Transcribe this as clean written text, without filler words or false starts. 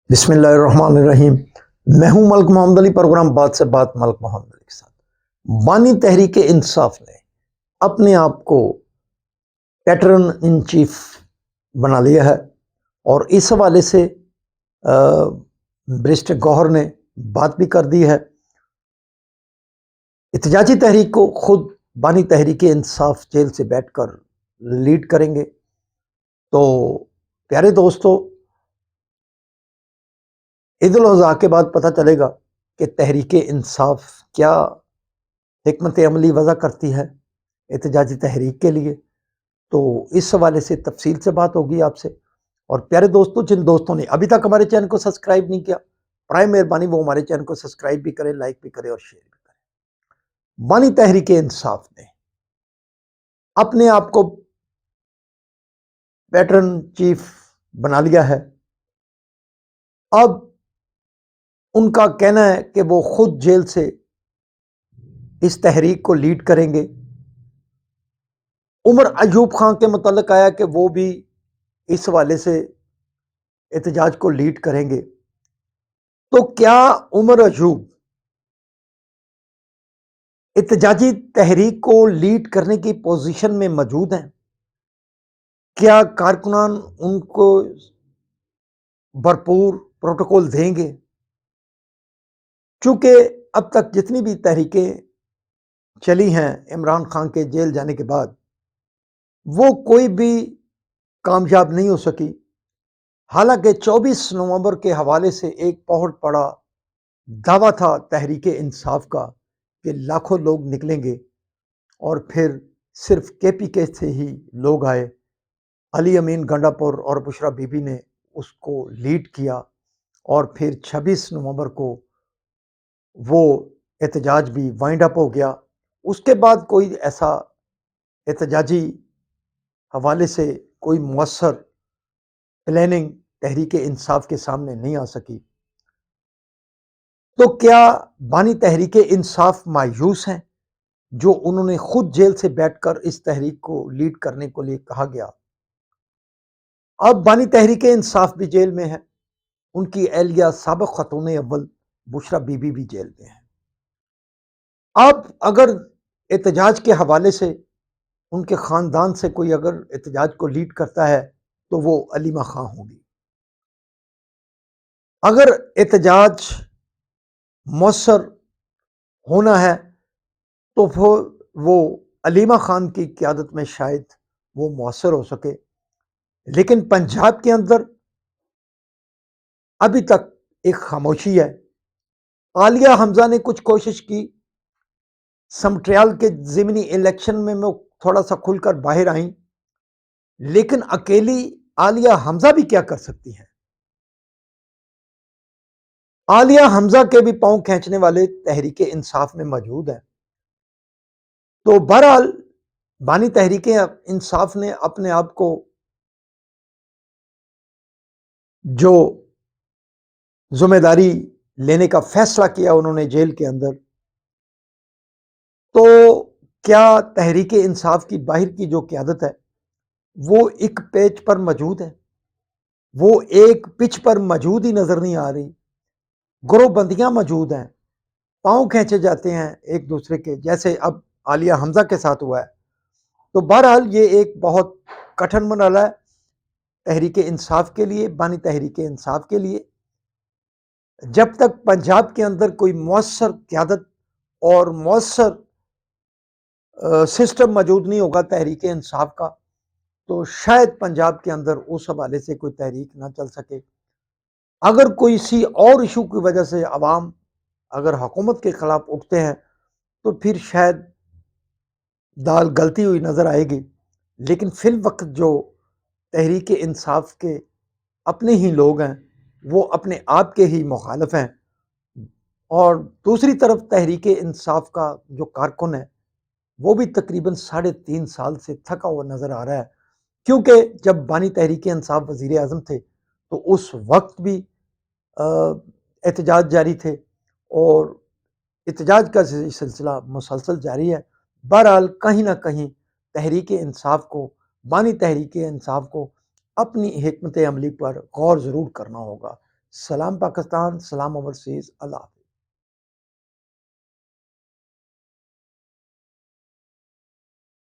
بسم اللہ الرحمن الرحیم۔ میں ہوں ملک محمد علی، پروگرام بات سے بات ملک محمد علی کے ساتھ۔ بانی تحریک انصاف نے اپنے آپ کو پیٹرن ان چیف بنا لیا ہے، اور اس حوالے سے برسٹر گوہر نے بات بھی کر دی ہے۔ احتجاجی تحریک کو خود بانی تحریک انصاف جیل سے بیٹھ کر لیڈ کریں گے۔ تو پیارے دوستو، عید الاضحیٰ کے بعد پتہ چلے گا کہ تحریک انصاف کیا حکمت عملی وضع کرتی ہے احتجاجی تحریک کے لیے۔ تو اس حوالے سے تفصیل سے بات ہوگی آپ سے۔ اور پیارے دوستوں، جن دوستوں نے ابھی تک ہمارے چینل کو سبسکرائب نہیں کیا، برائے مہربانی وہ ہمارے چینل کو سبسکرائب بھی کریں، لائک بھی کریں اور شیئر بھی کریں۔ بانی تحریک انصاف نے اپنے آپ کو پیٹرن چیف بنا لیا ہے۔ اب ان کا کہنا ہے کہ وہ خود جیل سے اس تحریک کو لیڈ کریں گے۔ عمر ایوب خان کے متعلق آیا کہ وہ بھی اس حوالے سے احتجاج کو لیڈ کریں گے۔ تو کیا عمر ایوب احتجاجی تحریک کو لیڈ کرنے کی پوزیشن میں موجود ہیں؟ کیا کارکنان ان کو بھرپور پروٹوکول دیں گے؟ چونکہ اب تک جتنی بھی تحریکیں چلی ہیں عمران خان کے جیل جانے کے بعد، وہ کوئی بھی کامیاب نہیں ہو سکی۔ حالانکہ 24 نومبر کے حوالے سے ایک بہت بڑا دعویٰ تھا تحریک انصاف کا کہ لاکھوں لوگ نکلیں گے، اور پھر صرف کے پی کے سے ہی لوگ آئے۔ علی امین گنڈاپور اور بشرا بی بی نے اس کو لیڈ کیا، اور پھر 26 نومبر کو وہ احتجاج بھی وائنڈ اپ ہو گیا۔ اس کے بعد کوئی ایسا احتجاجی حوالے سے کوئی مؤثر پلاننگ تحریک انصاف کے سامنے نہیں آ سکی۔ تو کیا بانی تحریک انصاف مایوس ہیں جو انہوں نے خود جیل سے بیٹھ کر اس تحریک کو لیڈ کرنے کو لیے کہا گیا؟ اب بانی تحریک انصاف بھی جیل میں ہے، ان کی اہلیہ سابق خاتون اول بشرا بی بی بھی جیل میں ہے۔ اب اگر احتجاج کے حوالے سے ان کے خاندان سے کوئی اگر احتجاج کو لیڈ کرتا ہے تو وہ علیمہ خان ہوگی۔ اگر احتجاج مؤثر ہونا ہے تو وہ علیمہ خان کی قیادت میں شاید وہ مؤثر ہو سکے۔ لیکن پنجاب کے اندر ابھی تک ایک خاموشی ہے۔ عالیہ حمزہ نے کچھ کوشش کی، سمٹریال کے ضمنی الیکشن میں وہ تھوڑا سا کھل کر باہر آئیں، لیکن اکیلی عالیہ حمزہ بھی کیا کر سکتی ہیں؟ عالیہ حمزہ کے بھی پاؤں کھینچنے والے تحریک انصاف میں موجود ہیں۔ تو بہرحال بانی تحریک انصاف نے اپنے آپ کو جو ذمہ داری لینے کا فیصلہ کیا انہوں نے جیل کے اندر، تو کیا تحریک انصاف کی باہر کی جو قیادت ہے وہ ایک پیچ پر موجود ہے؟ وہ ایک پچ پر موجود ہی نظر نہیں آ رہی۔ گروہ بندیاں موجود ہیں، پاؤں کھینچے جاتے ہیں ایک دوسرے کے، جیسے اب عالیہ حمزہ کے ساتھ ہوا ہے۔ تو بہرحال یہ ایک بہت کٹھن مرحلہ ہے تحریک انصاف کے لیے، بانی تحریک انصاف کے لیے۔ جب تک پنجاب کے اندر کوئی مؤثر قیادت اور مؤثر سسٹم موجود نہیں ہوگا تحریک انصاف کا، تو شاید پنجاب کے اندر اس حوالے سے کوئی تحریک نہ چل سکے۔ اگر کوئی سی اور ایشو کی وجہ سے عوام اگر حکومت کے خلاف اٹھتے ہیں تو پھر شاید دال گلتی ہوئی نظر آئے گی۔ لیکن فی الوقت جو تحریک انصاف کے اپنے ہی لوگ ہیں وہ اپنے آپ کے ہی مخالف ہیں، اور دوسری طرف تحریک انصاف کا جو کارکن ہے وہ بھی تقریباً 3.5 سال سے تھکا ہوا نظر آ رہا ہے، کیونکہ جب بانی تحریک انصاف وزیر اعظم تھے تو اس وقت بھی احتجاج جاری تھے، اور احتجاج کا سلسلہ مسلسل جاری ہے۔ بہرحال کہیں نہ کہیں تحریک انصاف کو، بانی تحریک انصاف کو اپنی حکمت عملی پر غور ضرور کرنا ہوگا۔ سلام پاکستان، سلام اوورسیز، اللہ حافظ۔